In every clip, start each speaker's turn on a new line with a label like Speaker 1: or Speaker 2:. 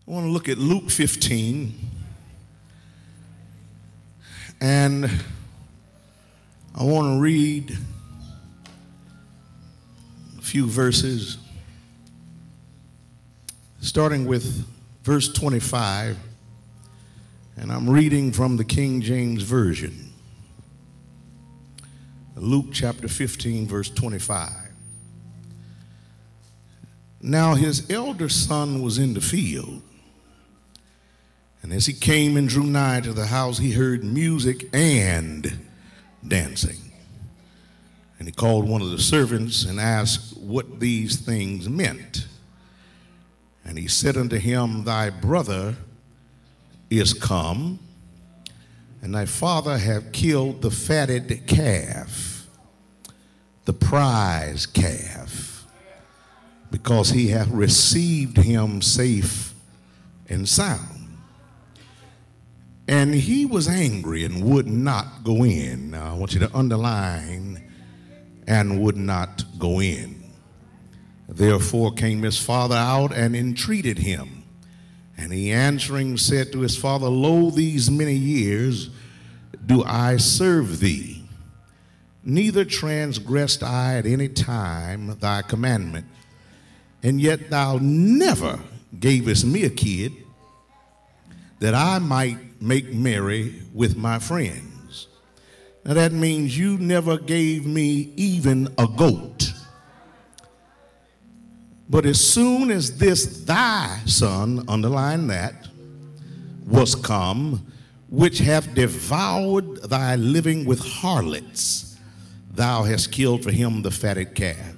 Speaker 1: I want to look at Luke 15, and I want to read a few verses, starting with verse 25, and I'm reading from the King James Version. Luke chapter 15, verse 25. Now his elder son was in the field, and as he came and drew nigh to the house, he heard music and dancing. And he called one of the servants and asked what these things meant. And he said unto him, Thy brother is come, and thy father hath killed the fatted calf, the prize calf, because he hath received him safe and sound. And he was angry and would not go in. Now, I want you to underline, and would not go in. Therefore came his father out and entreated him. And he answering said to his father, Lo, these many years do I serve thee, neither transgressed I at any time thy commandment. And yet thou never gavest me a kid, that I might make merry with my friends. Now that means you never gave me even a goat. But as soon as this thy son, underline that, was come, which hath devoured thy living with harlots, thou hast killed for him the fatted calf.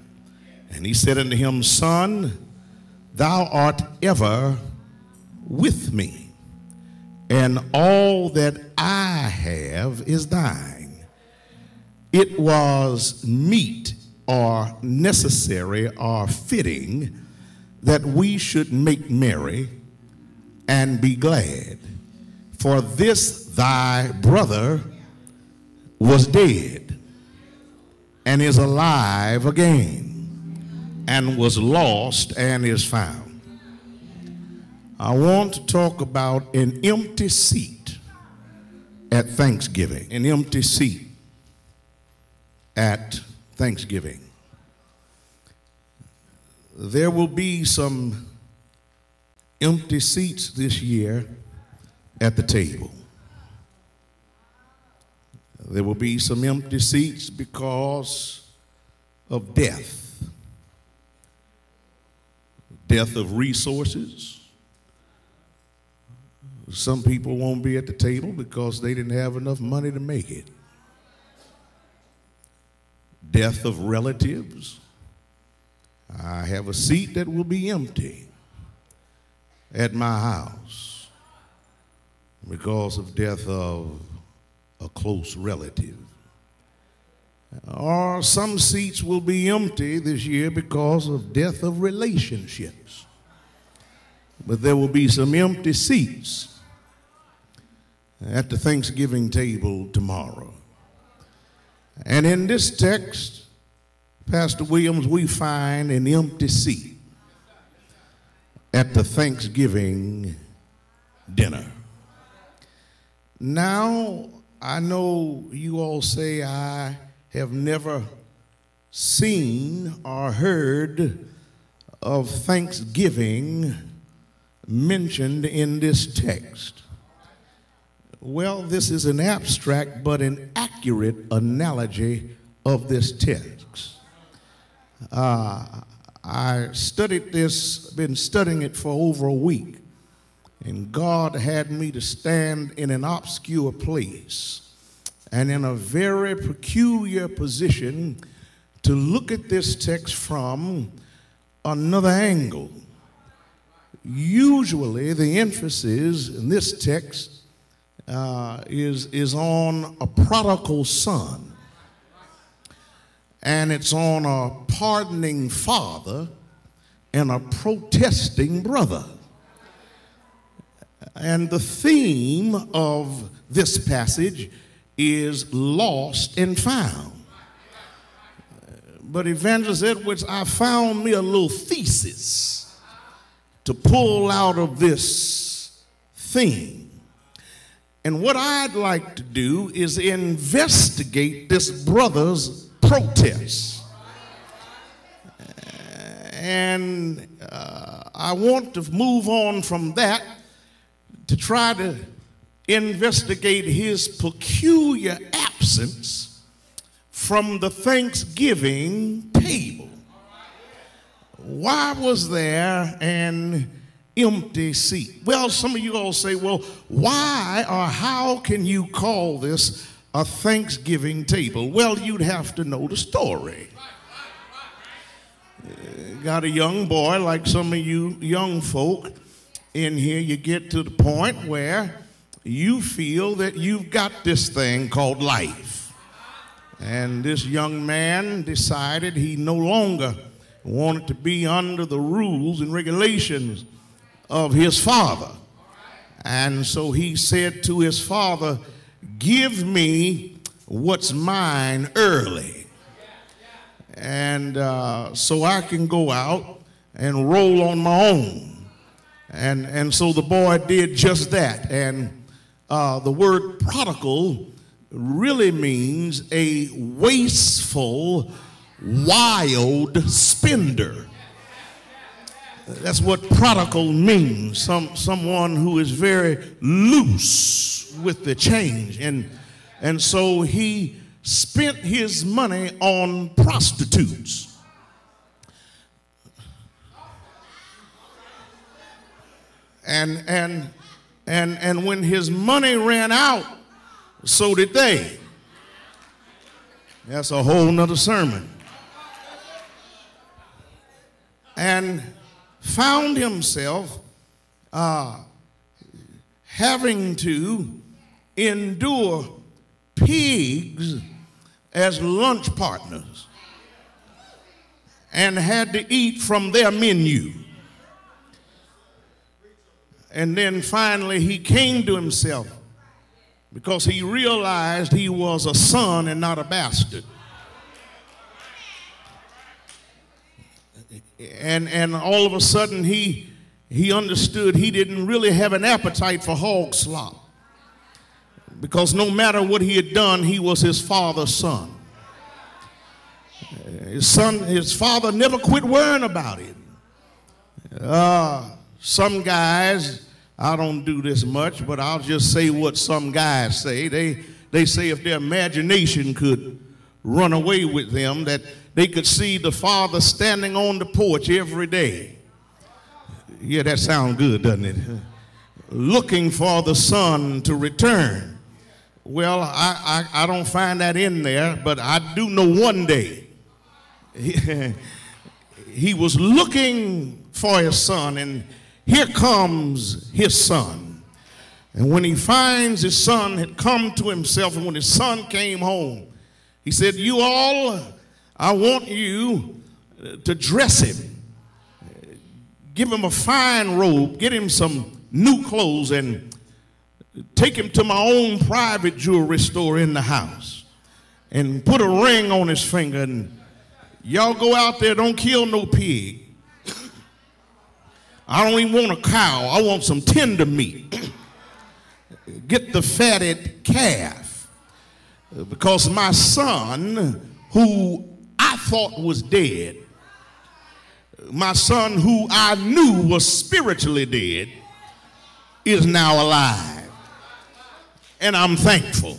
Speaker 1: And he said unto him, Son, thou art ever with me, and all that I have is thine. It was meet or necessary or fitting that we should make merry and be glad. For this thy brother was dead and is alive again, and was lost and is found. I want to talk about an empty seat at Thanksgiving. An empty seat at Thanksgiving. There will be some empty seats this year at the table. There will be some empty seats because of death. Death of resources. Some people won't be at the table because they didn't have enough money to make it. Death of relatives. I have a seat that will be empty at my house because of death of a close relative. Or some seats will be empty this year because of death of relationships. But there will be some empty seats at the Thanksgiving table tomorrow. And in this text, Pastor Williams, we find an empty seat at the Thanksgiving dinner. Now, I know you all say I have never seen or heard of Thanksgiving mentioned in this text. Well, this is an abstract but an accurate analogy of this text. I studied this, been studying it for over a week, and God had me to stand in an obscure place and in a very peculiar position to look at this text from another angle. Usually the emphasis in this text is on a prodigal son, and it's on a pardoning father and a protesting brother. And the theme of this passage is lost and found. But Evangelist Edwards, I found me a little thesis to pull out of this thing. And what I'd like to do is investigate this brother's protest. And I want to move on from that to try to investigate his peculiar absence from the Thanksgiving table. Why was there an empty seat? Well, some of you all say, well, why or how can you call this a Thanksgiving table? Well, you'd have to know the story. Got a young boy like some of you young folk in here, you get to the point where you feel that you've got this thing called life. And this young man decided he no longer wanted to be under the rules and regulations of his father. And so he said to his father, give me what's mine early. And so I can go out and roll on my own. And so the boy did just that. And the word prodigal really means a wasteful, wild spender. That's what prodigal means. Someone who is very loose with the change. And so he spent his money on prostitutes. And when his money ran out, so did they. That's a whole nother sermon. And found himself having to endure pigs as lunch partners and had to eat from their menu. And then finally he came to himself because he realized he was a son and not a bastard. And all of a sudden he understood he didn't really have an appetite for hog slop, because no matter what he had done, he was his father's son. His father never quit worrying about it. Some guys, I don't do this much, but I'll just say what some guys say. They say if their imagination could run away with them, that they could see the father standing on the porch every day. Yeah, that sounds good, doesn't it? Looking for the son to return. Well, I don't find that in there, but I do know one day he was looking for his son, and here comes his son. And when he finds his son had come to himself, and when his son came home, he said, you all, I want you to dress him. Give him a fine robe, get him some new clothes, and take him to my own private jewelry store in the house and put a ring on his finger, and y'all go out there, don't kill no pig. I don't even want a cow. I want some tender meat. Get the fatted calf, because my son, who I thought was dead, my son who I knew was spiritually dead, is now alive. And I'm thankful.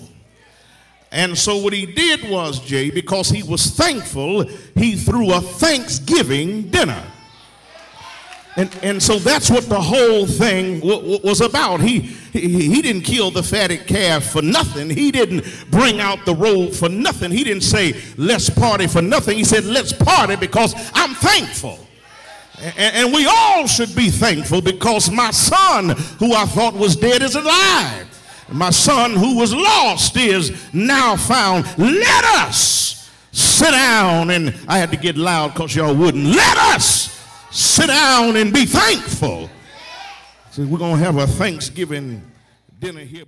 Speaker 1: And so what he did was, Jay, because he was thankful, he threw a Thanksgiving dinner. And so that's what the whole thing was about. He didn't kill the fatted calf for nothing. He didn't bring out the robe for nothing. He didn't say, let's party for nothing. He said, let's party because I'm thankful. And we all should be thankful, because my son, who I thought was dead, is alive. My son who was lost is now found. Let us sit down, and I had to get loud because y'all wouldn't. Let us sit down and be thankful. So we're going to have a Thanksgiving dinner here.